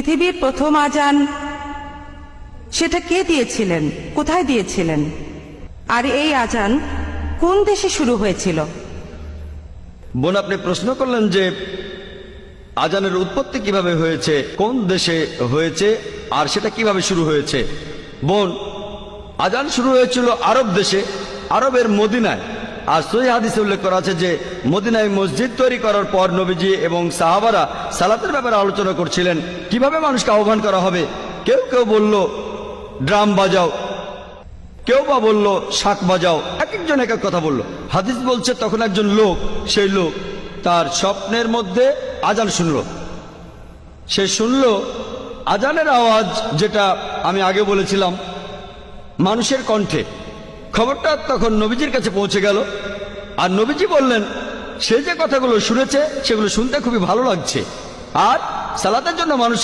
পৃথিবীর প্রথম আজান সেটা কে দিয়েছিলেন, কোথায় দিয়েছিলেন, আর এই আজান কোন দেশে শুরু হয়েছিল? বোন, আপনি প্রশ্ন করলেন যে আজানের উৎপত্তি কিভাবে হয়েছে, কোন দেশে হয়েছে, আর সেটা কিভাবে শুরু হয়েছে। বোন, আজান শুরু হয়েছিল আরব দেশে, আরবের মদিনায়। আর সহিহ হাদিসে উল্লেখ করা আছে যে মদিনায় মসজিদ তৈরি করার পর নবীজি এবং সাহাবারা সালাতের ব্যাপারে আলোচনা করছিলেন, কিভাবে মানুষকে আহ্বান করা হবে। কেউ কেউ বলল ড্রাম বাজাও, কেউ বা বলল শাক বাজাও, এক একজন এক এক কথা বলল। হাদিস বলছে তখন একজন লোক, সেই লোক তার স্বপ্নের মধ্যে আজান শুনল। সে শুনল আজানের আওয়াজ, যেটা আমি আগে বলেছিলাম মানুষের কণ্ঠে। খবরটা তখন নবীজির কাছে পৌঁছে গেল, আর নবীজি বললেন সে যে কথাগুলো শুনেছে সেগুলো শুনতে খুবই ভালো লাগছে, আর সালাতের জন্য মানুষ